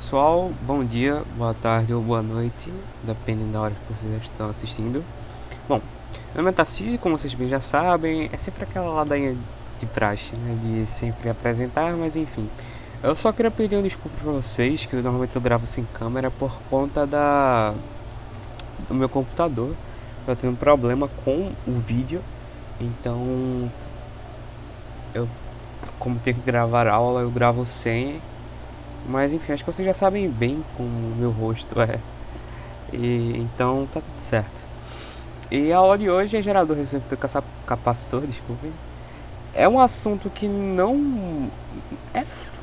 pessoal, bom dia, boa tarde ou boa noite, dependendo da hora que vocês estão assistindo. Bom, meu nome é Tassi, como vocês bem já sabem, é sempre aquela ladainha de praxe, né, de sempre apresentar, mas enfim. Eu só queria pedir uma desculpa pra vocês, que normalmente eu gravo sem câmera por conta do meu computador. Eu tenho um problema com o vídeo, então eu, como tenho que gravar aula, eu gravo sem. Mas enfim, acho que vocês já sabem bem como o meu rosto é. Então tá tudo certo. E a aula de hoje é gerador receptor capacitor, desculpem. É um assunto que não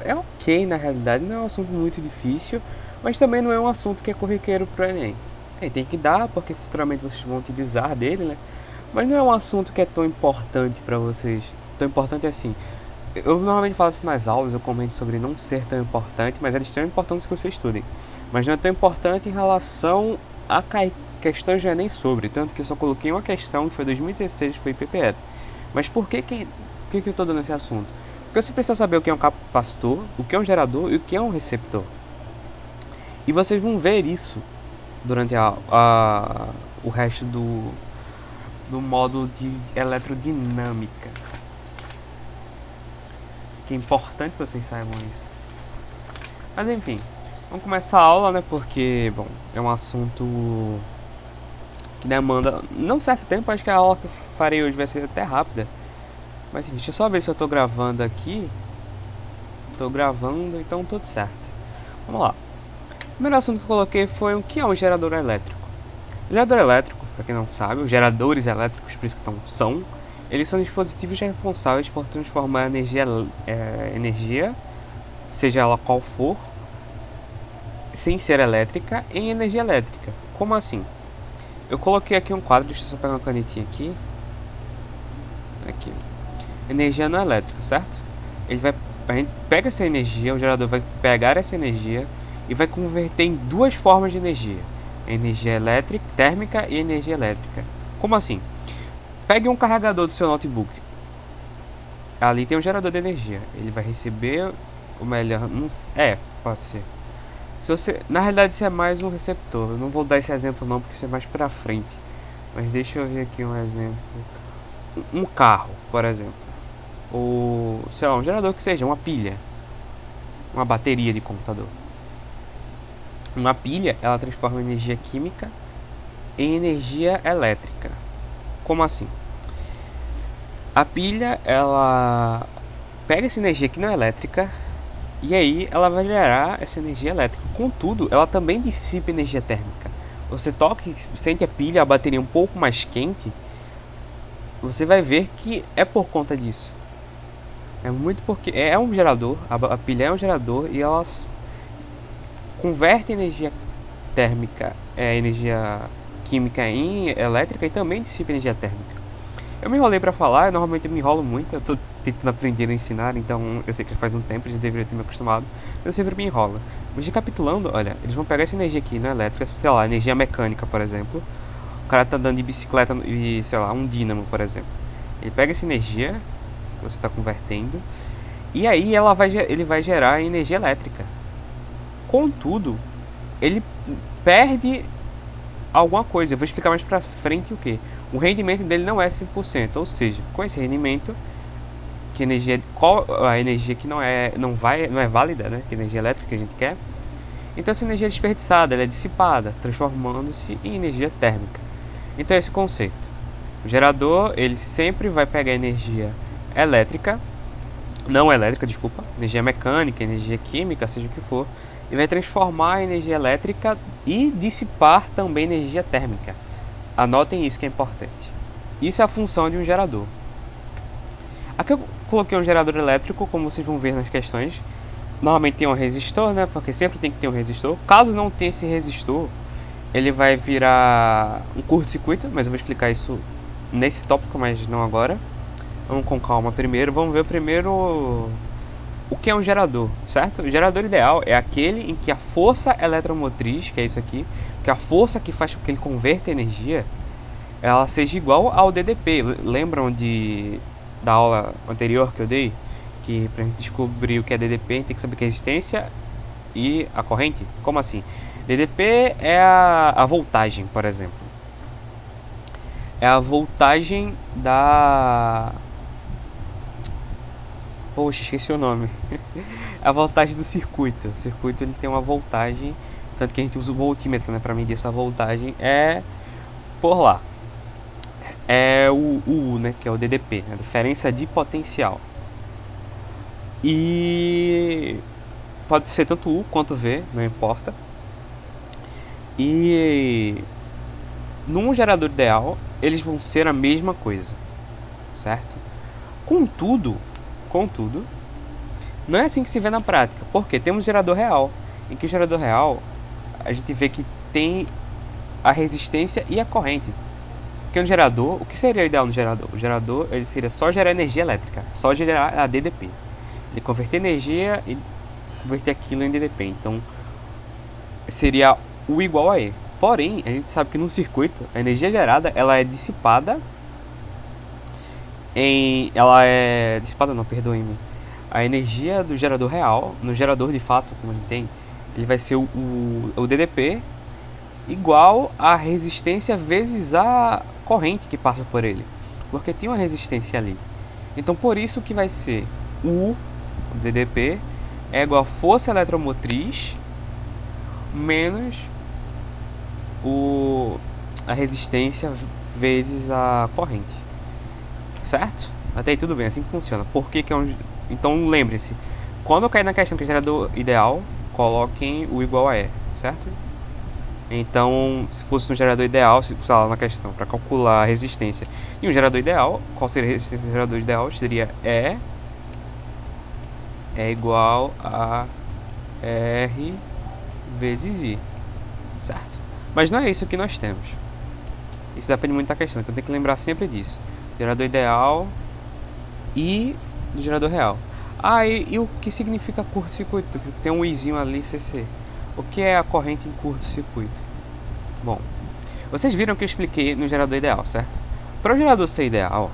é ok na realidade, não é um assunto muito difícil, mas também não é um assunto que é corriqueiro pro Enem. Tem que dar, porque futuramente vocês vão utilizar dele, né? Mas não é um assunto que é tão importante para vocês. Tão importante assim. Eu normalmente falo isso nas aulas, eu comento sobre não ser tão importante, mas é de extrema importância que você estudem. Mas não é tão importante em relação a questões de Enem sobre. Tanto que eu só coloquei uma questão que foi 2016, foi PPE. Mas por que eu estou dando esse assunto? Porque você precisa saber o que é um capacitor, o que é um gerador e o que é um receptor. E vocês vão ver isso durante o resto do módulo de eletrodinâmica. Que é importante que vocês saibam isso. Mas enfim, vamos começar a aula, né? Porque, bom, é um assunto que demanda não certo tempo. Acho que a aula que eu farei hoje vai ser até rápida. Mas enfim, deixa eu só ver se eu tô gravando aqui. Tô gravando, então tudo certo. Vamos lá. O primeiro assunto que eu coloquei foi o que é um gerador elétrico. O gerador elétrico, para quem não sabe, os geradores elétricos, por isso que são, eles são dispositivos responsáveis por transformar energia, seja ela qual for, sem ser elétrica, em energia elétrica. Como assim? Eu coloquei aqui um quadro, deixa eu só pegar uma canetinha aqui. Aqui. Energia não elétrica, certo? A gente pega essa energia, o gerador vai pegar essa energia e vai converter em duas formas de energia: energia elétrica, térmica e energia elétrica. Como assim? Pegue um carregador do seu notebook. Ali tem um gerador de energia. Ele vai receber o melhor. Pode ser. Na realidade, isso é mais um receptor. Eu não vou dar esse exemplo não, porque isso é mais pra frente. Mas deixa eu ver aqui um exemplo. Um carro, por exemplo. Ou, sei lá, um gerador que seja, uma pilha. Uma bateria de computador. Uma pilha, ela transforma energia química em energia elétrica. Como assim? A pilha, ela pega essa energia que não é elétrica e aí ela vai gerar essa energia elétrica. Contudo, ela também dissipa energia térmica. Você toca e sente a pilha, a bateria um pouco mais quente, você vai ver que é por conta disso. É muito porque é um gerador, a pilha é um gerador e ela converte energia térmica, energia química em elétrica e também dissipa energia térmica. Eu me enrolei pra falar, normalmente eu me enrolo muito, eu tô tentando aprender a ensinar, então eu sei que faz um tempo, já deveria ter me acostumado, mas eu sempre me enrolo. Mas recapitulando, olha, eles vão pegar essa energia aqui, não elétrica, sei lá, energia mecânica, por exemplo. O cara tá andando de bicicleta e, sei lá, um dínamo, por exemplo. Ele pega essa energia que você está convertendo e aí ele vai gerar energia elétrica. Contudo, ele perde alguma coisa. Eu vou explicar mais pra frente o que. O rendimento dele não é 100%, ou seja, com esse rendimento, que qual a energia que não é válida, né? Que energia elétrica que a gente quer. Então essa energia é desperdiçada, ela é dissipada, transformando-se em energia térmica. Então é esse conceito. O gerador, ele sempre vai pegar energia elétrica, não elétrica, desculpa, energia mecânica, energia química, seja o que for, e vai transformar a energia elétrica e dissipar também energia térmica. Anotem isso que é importante. Isso é a função de um gerador. Aqui eu coloquei um gerador elétrico, como vocês vão ver nas questões. Normalmente tem um resistor, né? Porque sempre tem que ter um resistor. Caso não tenha esse resistor, ele vai virar um curto-circuito, mas eu vou explicar isso nesse tópico, mas não agora. Vamos com calma primeiro. Vamos ver primeiro o que é um gerador, certo? O gerador ideal é aquele em que a força eletromotriz, que é isso aqui, que a força que faz com que ele converta energia, ela seja igual ao DDP. Lembram da aula anterior que eu dei? Que pra gente descobrir o que é DDP, a gente tem que saber que é resistência e a corrente? Como assim? DDP é a voltagem, por exemplo. É a voltagem da... Poxa, esqueci o nome. É a voltagem do circuito. O circuito ele tem uma voltagem, tanto que a gente usa o voltímetro, né, para medir essa voltagem. É por lá. É o U, né, que é o DDP, a diferença de potencial. E pode ser tanto U quanto V, não importa. E num gerador ideal, eles vão ser a mesma coisa, certo? Contudo, não é assim que se vê na prática, porque temos gerador real, em que o gerador real a gente vê que tem a resistência e a corrente. Porque no gerador, o que seria o ideal no gerador? O gerador ele seria só gerar energia elétrica, só gerar a DDP. Ele converter energia e converter aquilo em DDP. Então seria U igual a E. Porém, a gente sabe que no circuito a energia gerada ela é dissipada não, perdoe-me. A energia do gerador real, no gerador de fato, como a gente tem, ele vai ser o DDP igual a resistência vezes a corrente que passa por ele, porque tem uma resistência ali. Então por isso que vai ser o DDP é igual a força eletromotriz menos a resistência vezes a corrente, certo? Até aí tudo bem, assim que funciona. Por que é um... Então lembre-se, quando eu cair na questão que é gerador ideal, coloquem o igual a E, certo? Então, se fosse um gerador ideal, se lá na questão, para calcular a resistência de um gerador ideal, qual seria a resistência do gerador ideal? Seria E é igual a R vezes I, certo? Mas não é isso que nós temos. Isso depende muito da questão, então tem que lembrar sempre disso. Gerador ideal e do gerador real. E o que significa curto-circuito? Tem um izinho ali, CC. O que é a corrente em curto-circuito? Bom, vocês viram que eu expliquei no gerador ideal, certo? Para o gerador ser ideal,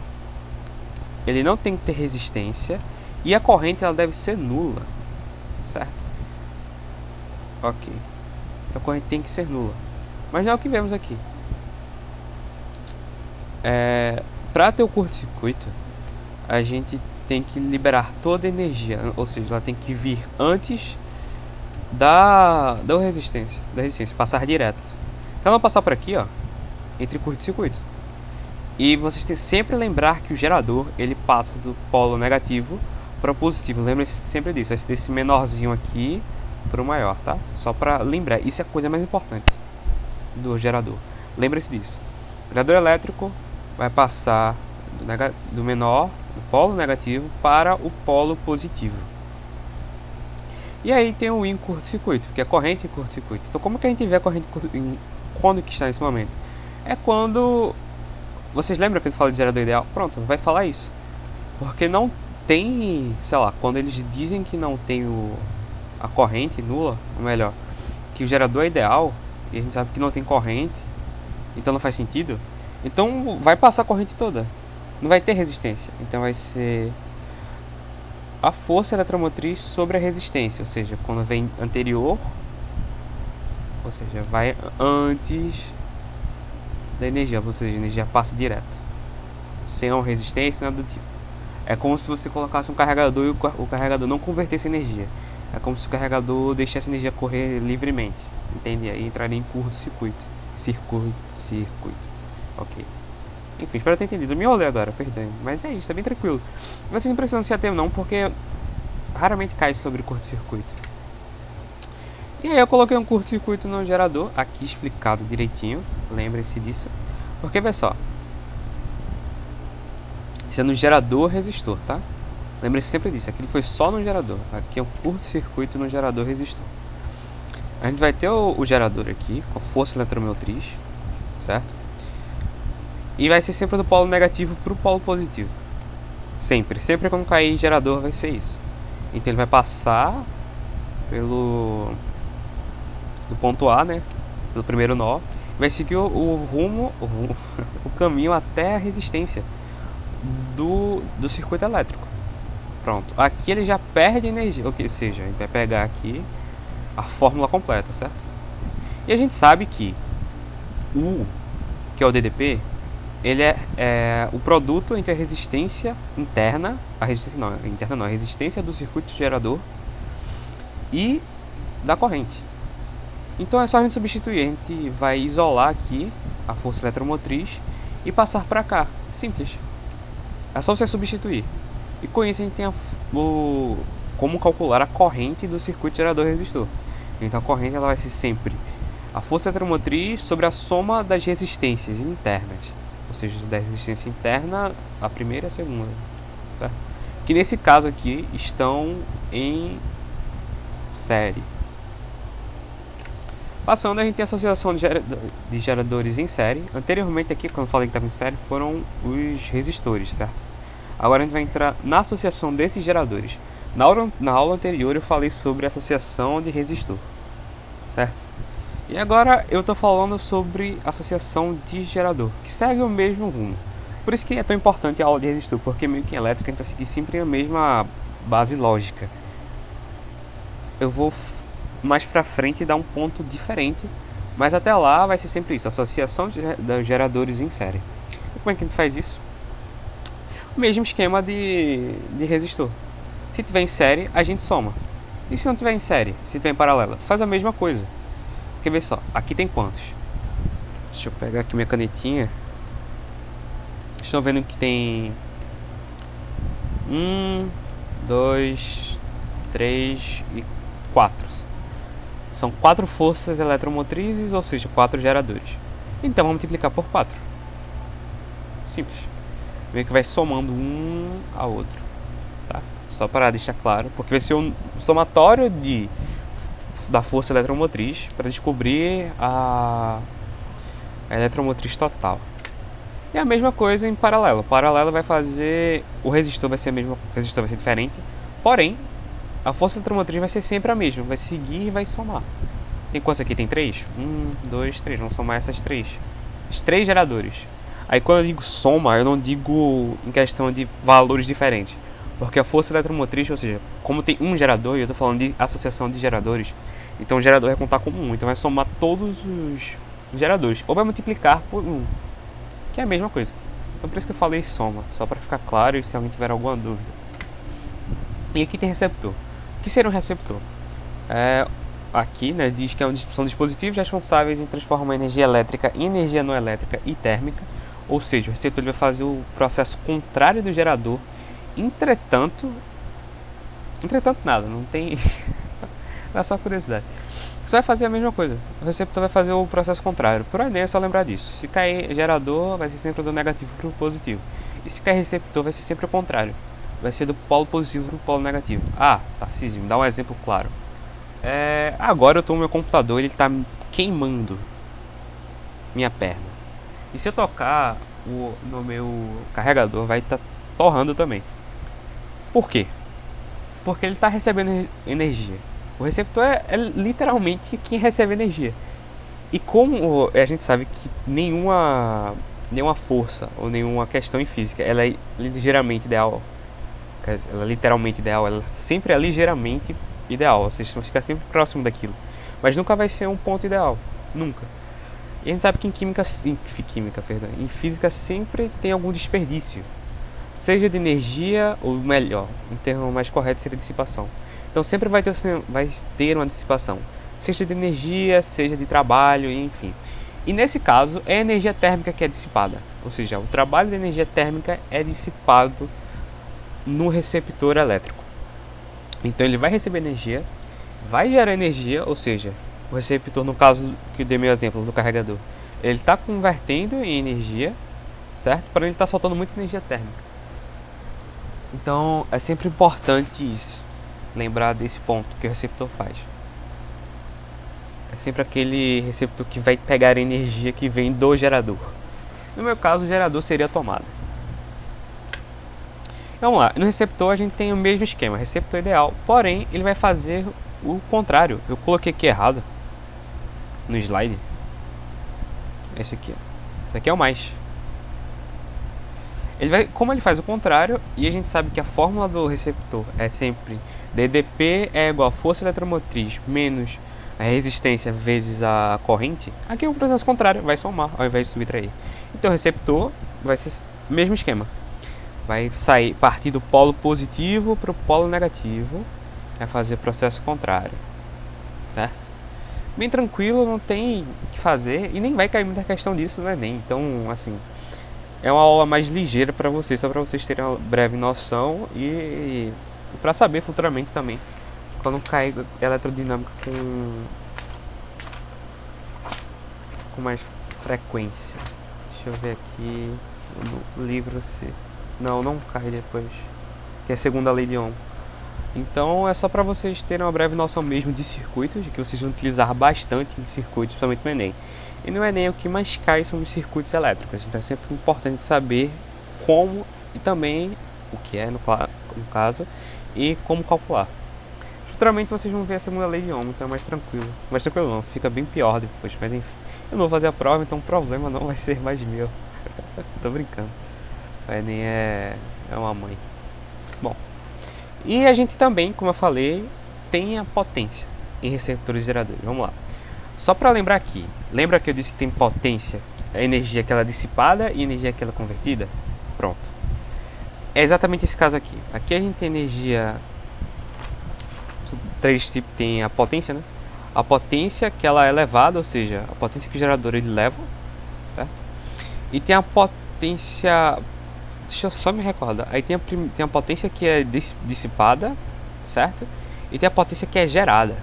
ele não tem que ter resistência e a corrente ela deve ser nula, certo? Ok. Então a corrente tem que ser nula. Mas não é o que vemos aqui. Para ter o curto-circuito, a gente tem que liberar toda a energia, ou seja, ela tem que vir antes da resistência, passar direto. Então ela vai passar por aqui, ó, entre curto-circuito. E vocês têm sempre lembrar que o gerador ele passa do polo negativo para o positivo. Lembre-se sempre disso. Vai ser desse menorzinho aqui para o maior, tá? Só para lembrar. Isso é a coisa mais importante do gerador. Lembre-se disso. O gerador elétrico vai passar do menor, do polo negativo, para o polo positivo. E aí tem o I em curto-circuito, que é corrente em curto-circuito. Então como que a gente vê a corrente quando que está nesse momento? É quando... Vocês lembram que eu falei de gerador ideal? Pronto, vai falar isso. Porque não tem, sei lá, quando eles dizem que não tem a corrente nula, ou melhor, que o gerador é ideal, e a gente sabe que não tem corrente, então não faz sentido. Então vai passar a corrente toda, não vai ter resistência. Então vai ser a força eletromotriz sobre a resistência, ou seja, quando vem anterior, ou seja, vai antes da energia, ou seja, a energia passa direto, sem uma resistência, nada do tipo. É como se você colocasse um carregador e o carregador não convertesse energia. É como se o carregador deixasse a energia correr livremente, entende? Aí entraria em curto-circuito. Circuito. Ok. Enfim, espero ter entendido. Eu me enrolei agora, perdão. Mas é isso, é bem tranquilo. Vocês não precisam se ater não, porque raramente cai sobre curto-circuito. E aí eu coloquei um curto-circuito no gerador, aqui explicado direitinho. Lembre-se disso. Porque, vê só. Isso é no gerador resistor, tá? Lembre-se sempre disso. Aquilo foi só no gerador. Aqui é um curto-circuito no gerador resistor. A gente vai ter o gerador aqui, com força eletromotriz, certo? E vai ser sempre do polo negativo para o polo positivo. Sempre quando cair gerador vai ser isso. Então ele vai passar do ponto A, né? Pelo primeiro nó. Vai seguir o rumo, o caminho até a resistência do circuito elétrico. Pronto. Aqui ele já perde energia. Ou seja, a gente vai pegar aqui a fórmula completa, certo? E a gente sabe que U, que é o DDP, ele é o produto entre a resistência interna, a resistência do circuito gerador e da corrente. Então é só a gente substituir, a gente vai isolar aqui a força eletromotriz e passar para cá, simples. É só você substituir. E com isso a gente tem como calcular a corrente do circuito gerador resistor. Então a corrente ela vai ser sempre a força eletromotriz sobre a soma das resistências internas. Ou seja, da resistência interna, a primeira e a segunda. Certo? Que nesse caso aqui estão em série. Passando, a gente tem a associação de geradores em série. Anteriormente aqui, quando eu falei que estava em série, foram os resistores, certo? Agora a gente vai entrar na associação desses geradores. Na aula anterior eu falei sobre a associação de resistor, certo? E agora eu estou falando sobre associação de gerador, que segue o mesmo rumo. Por isso que é tão importante a aula de resistor, porque meio que em elétrica a gente vai seguir sempre a mesma base lógica. Eu vou mais pra frente dar um ponto diferente, mas até lá vai ser sempre isso, associação de geradores em série. E como é que a gente faz isso? O mesmo esquema de resistor. Se tiver em série, a gente soma. E se não tiver em série, se tiver em paralela, faz a mesma coisa. Porque vê só, aqui tem quantos? Deixa eu pegar aqui minha canetinha. Estão vendo que tem 1, 2, 3 e 4. São 4 forças eletromotrizes, ou seja, 4 geradores. Então vamos multiplicar por 4. Simples. Meio que vai somando um ao outro, tá? Só para deixar claro, porque vai ser um somatório da força eletromotriz para descobrir a eletromotriz total. E a mesma coisa em paralelo. Paralelo vai fazer, o resistor vai ser diferente, porém a força eletromotriz vai ser sempre a mesma, vai seguir e vai somar. Tem quantos aqui? Tem 3? 1, 2, 3. Vamos somar essas 3. Os 3 geradores. Aí quando eu digo soma, eu não digo em questão de valores diferentes. Porque a força eletromotriz, ou seja, como tem um gerador, e eu estou falando de associação de geradores, então o gerador vai contar como 1. Então vai somar todos os geradores. Ou vai multiplicar por 1. Que é a mesma coisa. Então por isso que eu falei soma. Só para ficar claro e se alguém tiver alguma dúvida. E aqui tem receptor. O que seria um receptor? Aqui, né, diz que são dispositivos responsáveis em transformar energia elétrica em energia não elétrica e térmica. Ou seja, o receptor vai fazer o processo contrário do gerador. Entretanto nada, não tem... é só curiosidade. Você vai fazer a mesma coisa. O receptor vai fazer o processo contrário. Por aí é só lembrar disso. Se cair gerador, vai ser sempre do negativo para o positivo. E se cair receptor, vai ser sempre o contrário. Vai ser do polo positivo para o polo negativo. Tarcísio, me dá um exemplo claro. Agora eu estou no meu computador, ele está queimando minha perna. E se eu tocar no meu carregador, vai estar torrando também. Por quê? Porque ele está recebendo energia. O receptor é literalmente quem recebe energia. E como a gente sabe que nenhuma força ou nenhuma questão em física ela é ligeiramente ideal, ela é literalmente ideal, ela sempre é ligeiramente ideal, ou seja, fica sempre próximo daquilo, mas nunca vai ser um ponto ideal, nunca. E a gente sabe que em física sempre tem algum desperdício, seja de energia, ou melhor, um termo mais correto seria dissipação. Então sempre vai ter uma dissipação, seja de energia, seja de trabalho, enfim. E nesse caso é a energia térmica que é dissipada, ou seja, o trabalho da energia térmica é dissipado no receptor elétrico. Então ele vai receber energia, vai gerar energia, ou seja, o receptor, no caso que eu dei meu exemplo do carregador, ele está convertendo em energia, certo? Para ele estar soltando muita energia térmica. Então é sempre importante isso, lembrar desse ponto que o receptor faz. É sempre aquele receptor que vai pegar a energia que vem do gerador. No meu caso, o gerador seria a tomada. Vamos lá, no receptor a gente tem o mesmo esquema, receptor ideal, porém ele vai fazer o contrário. Eu coloquei aqui errado no slide. Esse aqui, ó. Esse aqui é o mais. Como ele faz o contrário, e a gente sabe que a fórmula do receptor é sempre DDP é igual a força eletromotriz menos a resistência vezes a corrente. Aqui é o processo contrário, vai somar ao invés de subtrair. Então o receptor vai ser o mesmo esquema. Vai sair, partir do polo positivo para o polo negativo. Vai fazer o processo contrário. Certo? Bem tranquilo, não tem o que fazer. E nem vai cair muita questão disso no Enem. Então, assim, é uma aula mais ligeira para vocês. Só para vocês terem uma breve noção. E para saber futuramente também. Quando cair eletrodinâmica com mais frequência. Deixa eu ver aqui no livro C. Não cai depois. Que é a segunda lei de Ohm. Então é só para vocês terem uma breve noção mesmo de circuitos, que vocês vão utilizar bastante em circuitos, principalmente no Enem. E no Enem o que mais cai são os circuitos elétricos. Então é sempre importante saber como e também o que é no caso e como calcular. Futuramente vocês vão ver a segunda lei de Ohm, então é mais tranquilo. Mais tranquilo não, fica bem pior depois, mas enfim. Eu não vou fazer a prova, então o problema não vai ser mais meu. Tô brincando. O Enem é uma mãe. Bom, e a gente também, como eu falei, tem a potência em receptores geradores. Vamos lá. Só para lembrar aqui, lembra que eu disse que tem potência, a energia que ela é dissipada e a energia que ela é convertida? Pronto. É exatamente esse caso aqui. Aqui a gente tem energia... Três tipos, tem a potência, né? A potência que ela é elevada, ou seja, a potência que o gerador ele leva, certo? E tem a potência... Deixa eu só me recordar. Aí tem a potência que é dissipada, certo? E tem a potência que é gerada.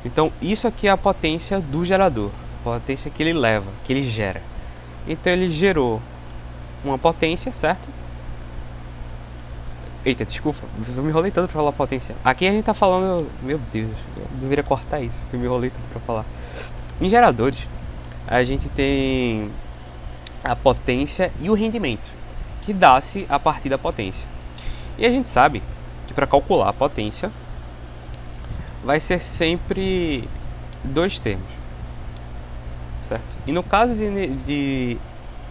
Então isso aqui é a potência do gerador, a potência que ele leva, que ele gera. Então ele gerou uma potência, certo? Eita, desculpa, eu me enrolei tanto pra falar potência. Aqui a gente tá falando... Meu Deus, eu deveria cortar isso, porque eu me enrolei tanto pra falar. Em geradores, a gente tem a potência e o rendimento, que dá-se a partir da potência. E a gente sabe que para calcular a potência, vai ser sempre dois termos, certo? E no caso de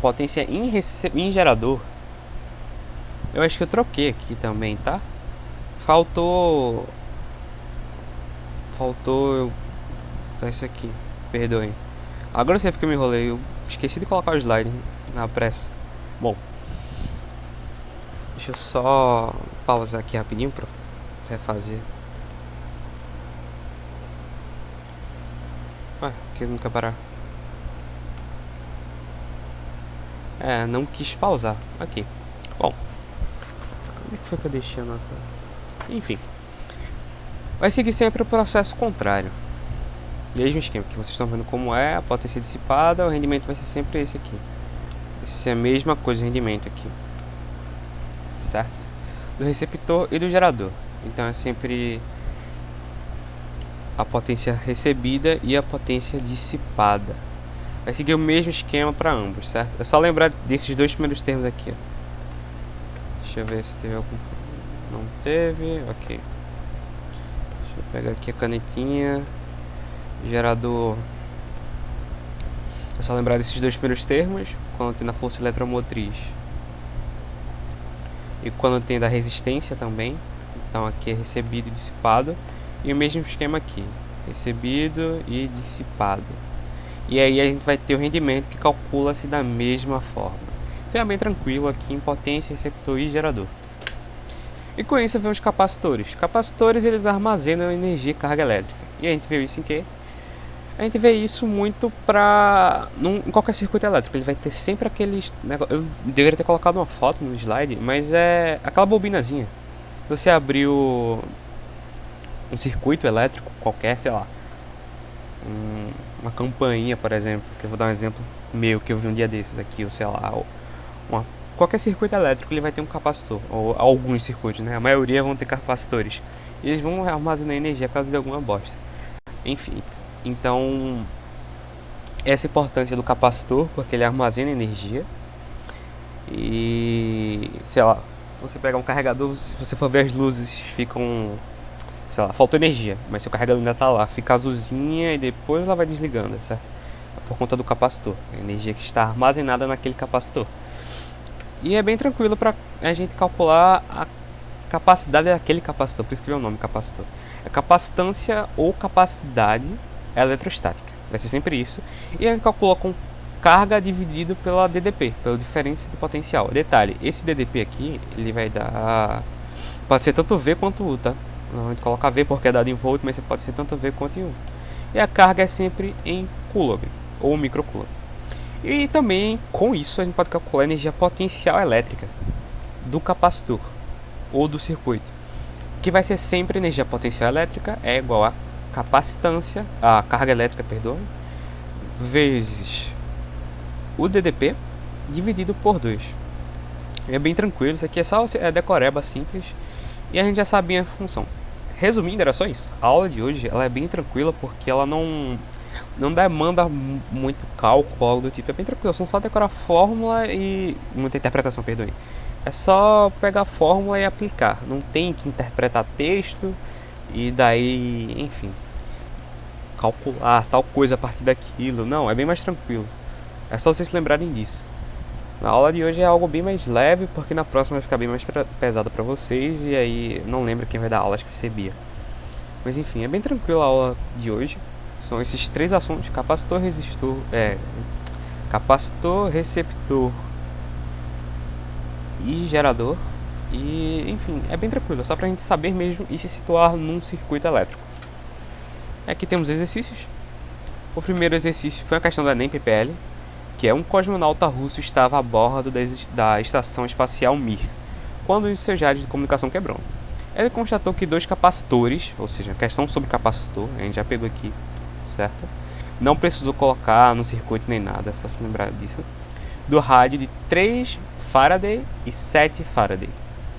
potência em gerador, eu acho que eu troquei aqui também, tá? Faltou tá isso aqui, perdoem. Agora eu sei porque eu me enrolei, eu esqueci de colocar o slide na pressa. Bom, deixa eu só pausar aqui rapidinho pra refazer. Ué, que não quer parar? É, não quis pausar. Aqui. Bom, onde foi que eu deixei a nota? Enfim, vai seguir sempre o processo contrário. Mesmo esquema que vocês estão vendo como é, a potência dissipada, o rendimento vai ser sempre esse aqui. Esse é a mesma coisa, o rendimento aqui. Certo? Do receptor e do gerador. Então é sempre a potência recebida e a potência dissipada. Vai seguir o mesmo esquema para ambos, certo? É só lembrar desses dois primeiros termos aqui. Deixa eu ver se teve algum... Não teve, ok. Deixa eu pegar aqui a canetinha. Gerador. É só lembrar desses dois primeiros termos, quando tem na força eletromotriz e quando tem da resistência também. Então aqui é recebido e dissipado, e o mesmo esquema aqui, recebido e dissipado. E aí a gente vai ter o rendimento que calcula-se da mesma forma. Então é bem tranquilo aqui em potência, receptor e gerador. E com isso vem os capacitores. Capacitores, eles armazenam energia e carga elétrica. E a gente viu isso em quê? A gente vê isso muito em qualquer circuito elétrico. Ele vai ter sempre aqueles... Eu deveria ter colocado uma foto no slide, mas é aquela bobinazinha. Você abriu um circuito elétrico qualquer, sei lá, uma campainha, por exemplo, que eu vou dar um exemplo meu que eu vi um dia desses aqui, ou sei lá, qualquer circuito elétrico ele vai ter um capacitor, ou alguns circuitos, né? A maioria vão ter capacitores. E eles vão armazenar energia por causa de alguma bosta. Enfim, então essa é a importância do capacitor, porque ele armazena energia. E sei lá, você pegar um carregador, se você for ver as luzes ficam, sei lá, faltou energia, mas seu carregador ainda tá lá, fica azulzinha e depois ela vai desligando, certo? É por conta do capacitor, a energia que está armazenada naquele capacitor. E é bem tranquilo para a gente calcular capacidade daquele capacitor, por isso que é o nome capacitor. É capacitância ou capacidade eletrostática. Vai ser sempre isso. E a gente calcula com carga dividido pela DDP, pela diferença de potencial. Detalhe, esse DDP aqui, ele vai dar... Pode ser tanto V quanto U, tá? A gente coloca V porque é dado em volt, mas pode ser tanto V quanto em U. E a carga é sempre em Coulomb, ou microcoulomb. E também, com isso, a gente pode calcular a energia potencial elétrica do capacitor, ou do circuito. Que vai ser sempre energia potencial elétrica é igual a capacitância, a carga elétrica, perdão, vezes o DDP dividido por 2. É bem tranquilo, isso aqui é só decoreba simples e a gente já sabia a função. Resumindo, era só isso. A aula de hoje ela é bem tranquila porque ela não demanda muito cálculo ou algo do tipo. É bem tranquilo, são só decorar fórmula e... muita interpretação, perdoe. É só pegar a fórmula e aplicar. Não tem que interpretar texto e daí, enfim, calcular tal coisa a partir daquilo. Não, é bem mais tranquilo. É só vocês se lembrarem disso. Na aula de hoje é algo bem mais leve, porque na próxima vai ficar bem mais pesado para vocês. E aí não lembro quem vai dar aula, acho que vai ser Bia. Mas enfim, é bem tranquila a aula de hoje. São esses 3 assuntos: capacitor, resistor, capacitor, receptor e gerador. E enfim, é bem tranquilo, só pra gente saber mesmo e se situar num circuito elétrico. Aqui temos exercícios. O primeiro exercício foi a questão do Enem PPL, que é um cosmonauta russo estava a bordo da estação espacial Mir, quando os seus rádios de comunicação quebrou. Ele constatou que 2 capacitores, ou seja, questão sobre capacitor, a gente já pegou aqui, certo? Não precisou colocar no circuito nem nada, é só se lembrar disso. Do rádio de 3 Faraday e 7 Faraday,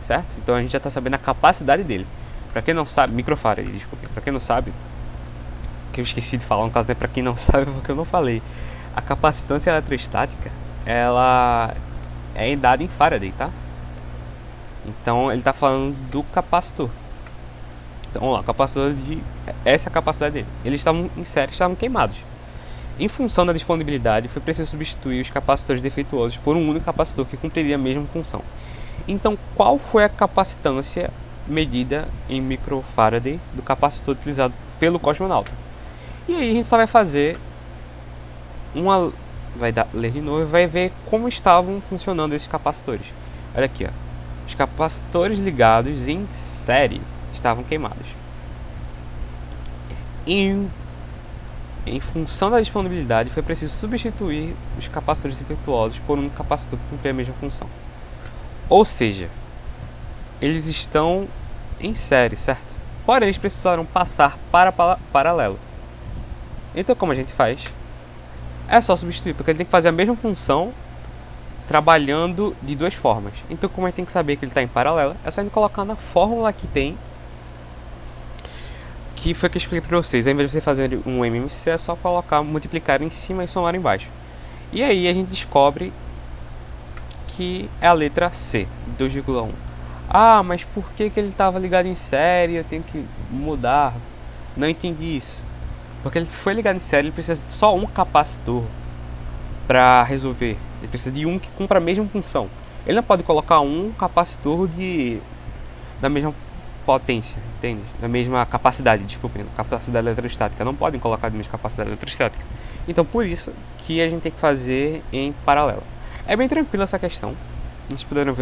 certo? Então a gente já está sabendo a capacidade dele. Para quem não sabe, microfaraday, desculpe. Para quem não sabe, que eu esqueci de falar, no caso é para quem não sabe porque eu não falei. A capacitância eletrostática, ela é dada em Faraday, tá? Então ele está falando do capacitor. Então vamos lá, capacitor de... essa é a capacidade dele. Eles estavam em série, estavam queimados. Em função da disponibilidade, foi preciso substituir os capacitores defeituosos por um único capacitor que cumpriria a mesma função. Então, qual foi a capacitância medida em microfaraday do capacitor utilizado pelo cosmonauta? E aí a gente só vai fazer uma... ler de novo e vai ver como estavam funcionando esses capacitores. Olha aqui, ó. Os capacitores ligados em série estavam queimados. Em função da disponibilidade, foi preciso substituir os capacitores defeituosos por um capacitor que cumpria a mesma função. Ou seja, eles estão em série, certo? Porém, eles precisaram passar para paralelo. Então, como a gente faz? É só substituir, porque ele tem que fazer a mesma função trabalhando de 2 formas. Então, como a gente tem que saber que ele está em paralelo, é só a gente colocar na fórmula que tem, que foi que eu expliquei para vocês. Ao invés de você fazer um MMC, é só colocar, multiplicar em cima e somar embaixo. E aí a gente descobre que é a letra C, 2,1. Ah, mas por que ele estava ligado em série? Eu tenho que mudar. Não entendi isso. Porque ele foi ligado em série, ele precisa de só um capacitor para resolver. Ele precisa de um que cumpra a mesma função. Ele não pode colocar um capacitor da mesma potência, entende? Da mesma capacidade, desculpem, capacidade eletrostática. Não podem colocar a mesma capacidade eletrostática. Então, por isso que a gente tem que fazer em paralelo. É bem tranquilo essa questão. Vocês puderam ver